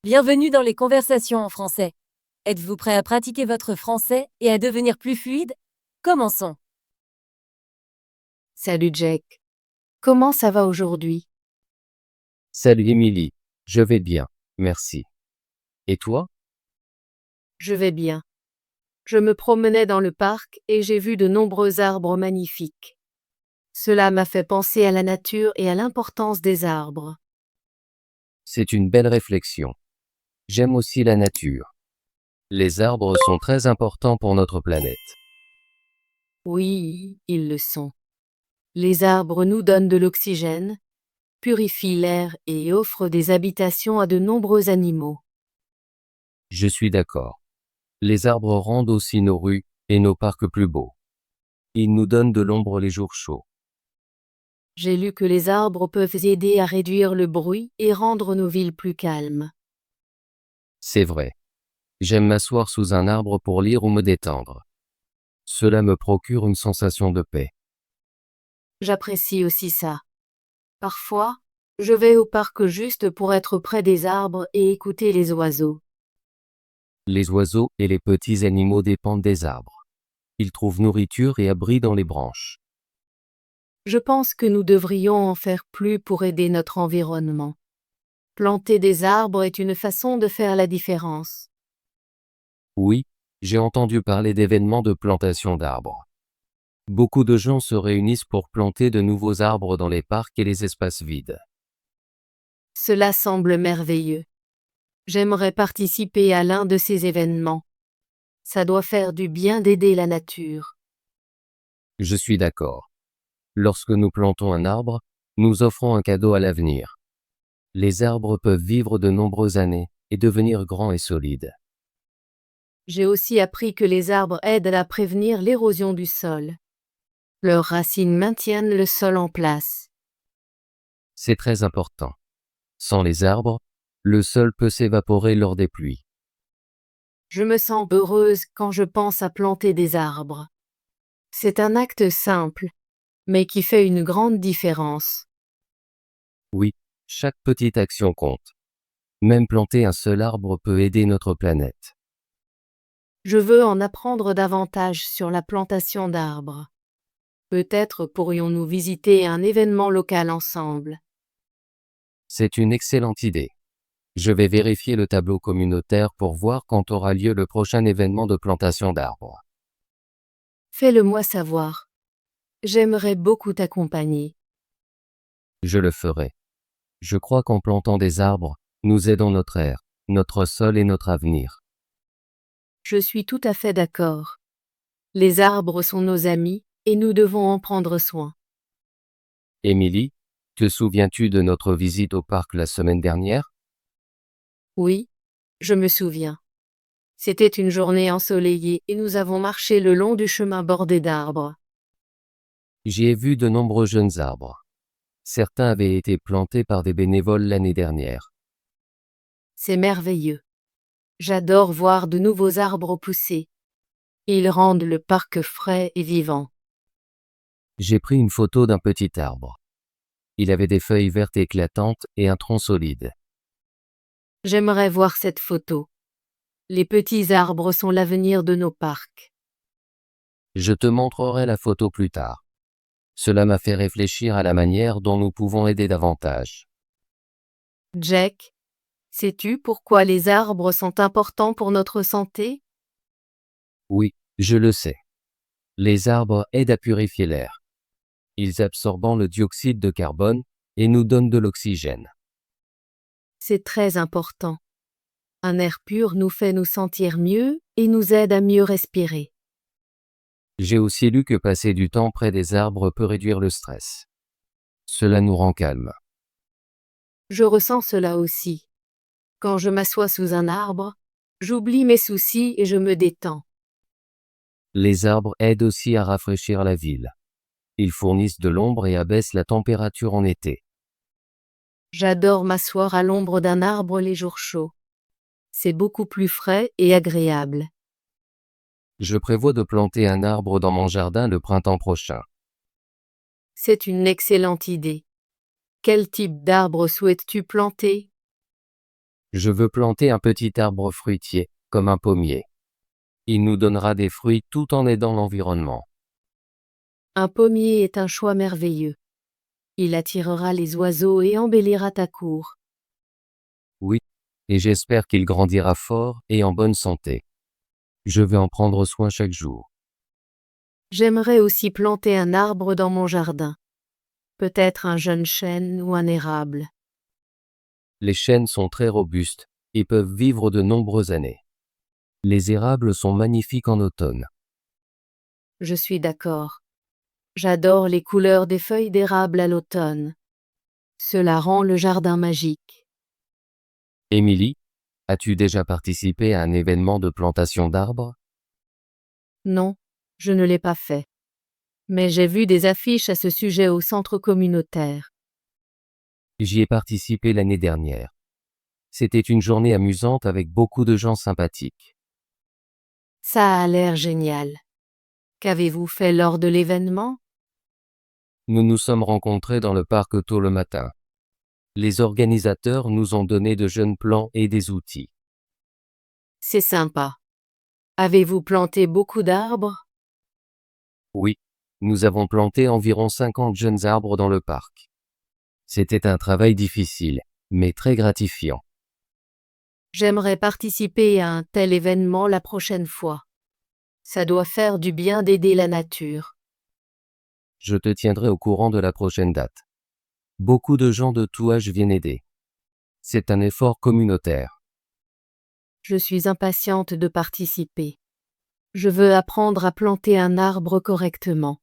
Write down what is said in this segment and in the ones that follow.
Bienvenue dans les conversations en français. Êtes-vous prêt à pratiquer votre français et à devenir plus fluide? Commençons. Salut Jack. Comment ça va aujourd'hui? Salut Émilie, je vais bien, merci. Et toi? Je vais bien. Je me promenais dans le parc et j'ai vu de nombreux arbres magnifiques. Cela m'a fait penser à la nature et à l'importance des arbres. C'est une belle réflexion. J'aime aussi la nature. Les arbres sont très importants pour notre planète. Oui, ils le sont. Les arbres nous donnent de l'oxygène, purifient l'air et offrent des habitations à de nombreux animaux. Je suis d'accord. Les arbres rendent aussi nos rues et nos parcs plus beaux. Ils nous donnent de l'ombre les jours chauds. J'ai lu que les arbres peuvent aider à réduire le bruit et rendre nos villes plus calmes. C'est vrai. J'aime m'asseoir sous un arbre pour lire ou me détendre. Cela me procure une sensation de paix. J'apprécie aussi ça. Parfois, je vais au parc juste pour être près des arbres et écouter les oiseaux. Les oiseaux et les petits animaux dépendent des arbres. Ils trouvent nourriture et abri dans les branches. Je pense que nous devrions en faire plus pour aider notre environnement. Planter des arbres est une façon de faire la différence. Oui, j'ai entendu parler d'événements de plantation d'arbres. Beaucoup de gens se réunissent pour planter de nouveaux arbres dans les parcs et les espaces vides. Cela semble merveilleux. J'aimerais participer à l'un de ces événements. Ça doit faire du bien d'aider la nature. Je suis d'accord. Lorsque nous plantons un arbre, nous offrons un cadeau à l'avenir. Les arbres peuvent vivre de nombreuses années et devenir grands et solides. J'ai aussi appris que les arbres aident à prévenir l'érosion du sol. Leurs racines maintiennent le sol en place. C'est très important. Sans les arbres, le sol peut s'évaporer lors des pluies. Je me sens heureuse quand je pense à planter des arbres. C'est un acte simple, mais qui fait une grande différence. Oui, chaque petite action compte. Même planter un seul arbre peut aider notre planète. Je veux en apprendre davantage sur la plantation d'arbres. Peut-être pourrions-nous visiter un événement local ensemble. C'est une excellente idée. Je vais vérifier le tableau communautaire pour voir quand aura lieu le prochain événement de plantation d'arbres. Fais-le-moi savoir. J'aimerais beaucoup t'accompagner. Je le ferai. Je crois qu'en plantant des arbres, nous aidons notre air, notre sol et notre avenir. Je suis tout à fait d'accord. Les arbres sont nos amis et nous devons en prendre soin. Émilie, te souviens-tu de notre visite au parc la semaine dernière? Oui, je me souviens. C'était une journée ensoleillée et nous avons marché le long du chemin bordé d'arbres. J'y ai vu de nombreux jeunes arbres. Certains avaient été plantés par des bénévoles l'année dernière. C'est merveilleux. J'adore voir de nouveaux arbres pousser. Ils rendent le parc frais et vivant. J'ai pris une photo d'un petit arbre. Il avait des feuilles vertes éclatantes et un tronc solide. J'aimerais voir cette photo. Les petits arbres sont l'avenir de nos parcs. Je te montrerai la photo plus tard. Cela m'a fait réfléchir à la manière dont nous pouvons aider davantage. Jack, sais-tu pourquoi les arbres sont importants pour notre santé? Oui, je le sais. Les arbres aident à purifier l'air. Ils absorbent le dioxyde de carbone et nous donnent de l'oxygène. C'est très important. Un air pur nous fait nous sentir mieux et nous aide à mieux respirer. J'ai aussi lu que passer du temps près des arbres peut réduire le stress. Cela nous rend calmes. Je ressens cela aussi. Quand je m'assois sous un arbre, j'oublie mes soucis et je me détends. Les arbres aident aussi à rafraîchir la ville. Ils fournissent de l'ombre et abaissent la température en été. J'adore m'asseoir à l'ombre d'un arbre les jours chauds. C'est beaucoup plus frais et agréable. Je prévois de planter un arbre dans mon jardin le printemps prochain. C'est une excellente idée. Quel type d'arbre souhaites-tu planter? Je veux planter un petit arbre fruitier, comme un pommier. Il nous donnera des fruits tout en aidant l'environnement. Un pommier est un choix merveilleux. Il attirera les oiseaux et embellira ta cour. Oui, et j'espère qu'il grandira fort et en bonne santé. Je vais en prendre soin chaque jour. J'aimerais aussi planter un arbre dans mon jardin. Peut-être un jeune chêne ou un érable. Les chênes sont très robustes et peuvent vivre de nombreuses années. Les érables sont magnifiques en automne. Je suis d'accord. J'adore les couleurs des feuilles d'érable à l'automne. Cela rend le jardin magique. Émilie, as-tu déjà participé à un événement de plantation d'arbres? Non, je ne l'ai pas fait. Mais j'ai vu des affiches à ce sujet au centre communautaire. J'y ai participé l'année dernière. C'était une journée amusante avec beaucoup de gens sympathiques. Ça a l'air génial. Qu'avez-vous fait lors de l'événement? Nous nous sommes rencontrés dans le parc tôt le matin. Les organisateurs nous ont donné de jeunes plants et des outils. C'est sympa. Avez-vous planté beaucoup d'arbres? Oui, nous avons planté environ 50 jeunes arbres dans le parc. C'était un travail difficile, mais très gratifiant. J'aimerais participer à un tel événement la prochaine fois. Ça doit faire du bien d'aider la nature. Je te tiendrai au courant de la prochaine date. Beaucoup de gens de tout âge viennent aider. C'est un effort communautaire. Je suis impatiente de participer. Je veux apprendre à planter un arbre correctement.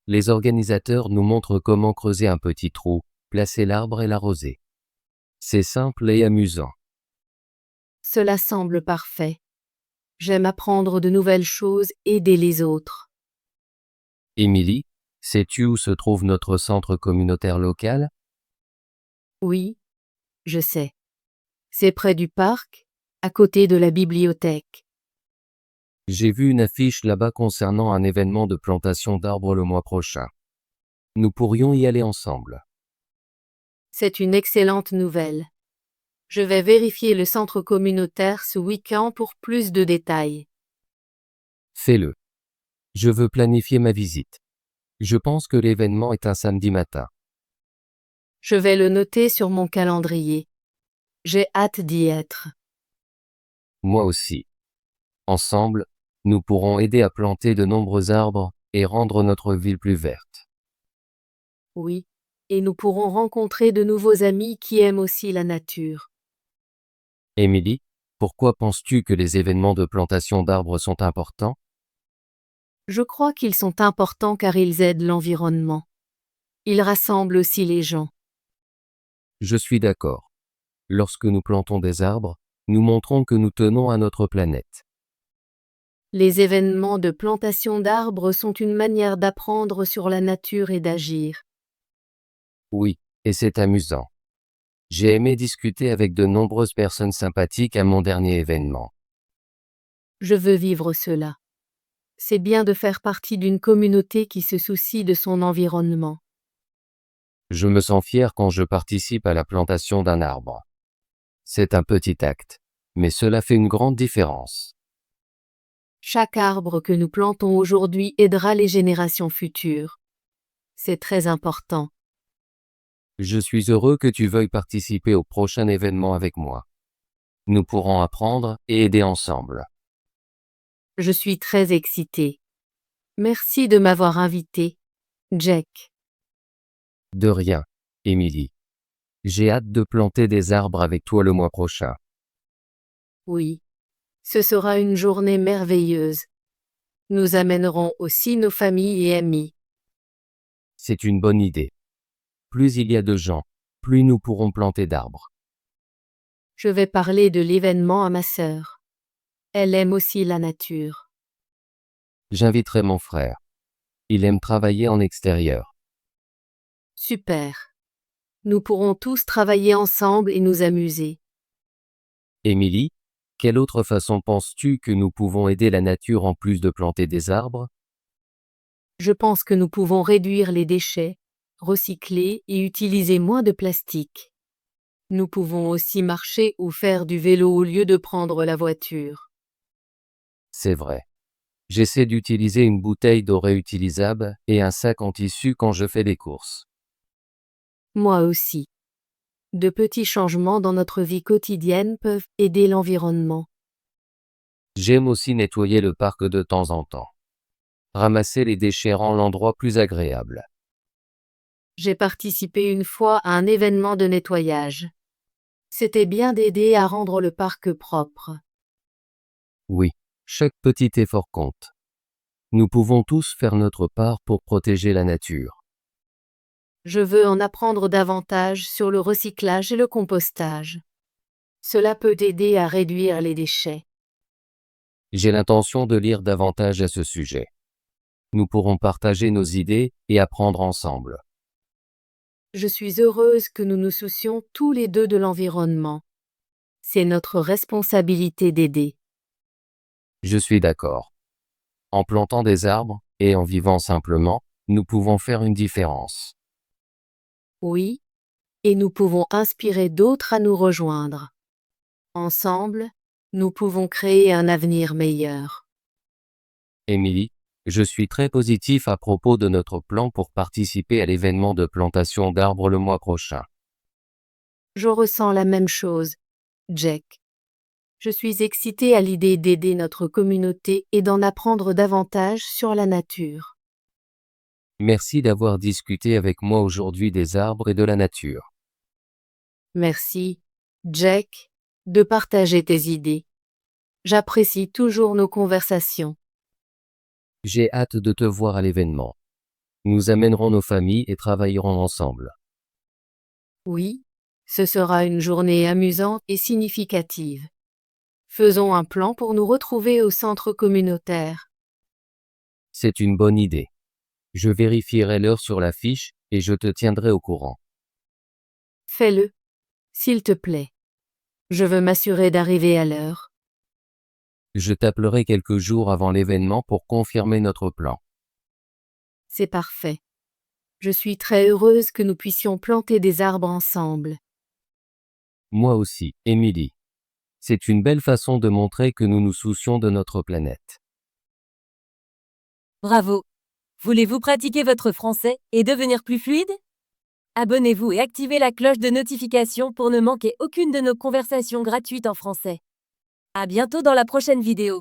Les organisateurs nous montrent comment creuser un petit trou, placer l'arbre et l'arroser. C'est simple et amusant. Cela semble parfait. J'aime apprendre de nouvelles choses et aider les autres. Émilie, sais-tu où se trouve notre centre communautaire local? Oui, je sais. C'est près du parc, à côté de la bibliothèque. J'ai vu une affiche là-bas concernant un événement de plantation d'arbres le mois prochain. Nous pourrions y aller ensemble. C'est une excellente nouvelle. Je vais vérifier le centre communautaire ce week-end pour plus de détails. Fais-le. Je veux planifier ma visite. Je pense que l'événement est un samedi matin. Je vais le noter sur mon calendrier. J'ai hâte d'y être. Moi aussi. Ensemble, nous pourrons aider à planter de nombreux arbres et rendre notre ville plus verte. Oui, et nous pourrons rencontrer de nouveaux amis qui aiment aussi la nature. Émilie, pourquoi penses-tu que les événements de plantation d'arbres sont importants? Je crois qu'ils sont importants car ils aident l'environnement. Ils rassemblent aussi les gens. Je suis d'accord. Lorsque nous plantons des arbres, nous montrons que nous tenons à notre planète. Les événements de plantation d'arbres sont une manière d'apprendre sur la nature et d'agir. Oui, et c'est amusant. J'ai aimé discuter avec de nombreuses personnes sympathiques à mon dernier événement. Je veux vivre cela. C'est bien de faire partie d'une communauté qui se soucie de son environnement. Je me sens fier quand je participe à la plantation d'un arbre. C'est un petit acte, mais cela fait une grande différence. Chaque arbre que nous plantons aujourd'hui aidera les générations futures. C'est très important. Je suis heureux que tu veuilles participer au prochain événement avec moi. Nous pourrons apprendre et aider ensemble. Je suis très excitée. Merci de m'avoir invité, Jack. De rien, Émilie. J'ai hâte de planter des arbres avec toi le mois prochain. Oui, ce sera une journée merveilleuse. Nous amènerons aussi nos familles et amis. C'est une bonne idée. Plus il y a de gens, plus nous pourrons planter d'arbres. Je vais parler de l'événement à ma sœur. Elle aime aussi la nature. J'inviterai mon frère. Il aime travailler en extérieur. Super. Nous pourrons tous travailler ensemble et nous amuser. Émilie, quelle autre façon penses-tu que nous pouvons aider la nature en plus de planter des arbres? Je pense que nous pouvons réduire les déchets, recycler et utiliser moins de plastique. Nous pouvons aussi marcher ou faire du vélo au lieu de prendre la voiture. C'est vrai. J'essaie d'utiliser une bouteille d'eau réutilisable et un sac en tissu quand je fais des courses. Moi aussi. De petits changements dans notre vie quotidienne peuvent aider l'environnement. J'aime aussi nettoyer le parc de temps en temps. Ramasser les déchets rend l'endroit plus agréable. J'ai participé une fois à un événement de nettoyage. C'était bien d'aider à rendre le parc propre. Oui, chaque petit effort compte. Nous pouvons tous faire notre part pour protéger la nature. Je veux en apprendre davantage sur le recyclage et le compostage. Cela peut aider à réduire les déchets. J'ai l'intention de lire davantage à ce sujet. Nous pourrons partager nos idées et apprendre ensemble. Je suis heureuse que nous nous soucions tous les deux de l'environnement. C'est notre responsabilité d'aider. Je suis d'accord. En plantant des arbres et en vivant simplement, nous pouvons faire une différence. Oui, et nous pouvons inspirer d'autres à nous rejoindre. Ensemble, nous pouvons créer un avenir meilleur. Émilie, je suis très positif à propos de notre plan pour participer à l'événement de plantation d'arbres le mois prochain. Je ressens la même chose, Jack. Je suis excitée à l'idée d'aider notre communauté et d'en apprendre davantage sur la nature. Merci d'avoir discuté avec moi aujourd'hui des arbres et de la nature. Merci, Jack, de partager tes idées. J'apprécie toujours nos conversations. J'ai hâte de te voir à l'événement. Nous amènerons nos familles et travaillerons ensemble. Oui, ce sera une journée amusante et significative. Faisons un plan pour nous retrouver au centre communautaire. C'est une bonne idée. Je vérifierai l'heure sur la fiche et je te tiendrai au courant. Fais-le, s'il te plaît. Je veux m'assurer d'arriver à l'heure. Je t'appellerai quelques jours avant l'événement pour confirmer notre plan. C'est parfait. Je suis très heureuse que nous puissions planter des arbres ensemble. Moi aussi, Émilie. C'est une belle façon de montrer que nous nous soucions de notre planète. Bravo! Voulez-vous pratiquer votre français et devenir plus fluide? Abonnez-vous et activez la cloche de notification pour ne manquer aucune de nos conversations gratuites en français. À bientôt dans la prochaine vidéo.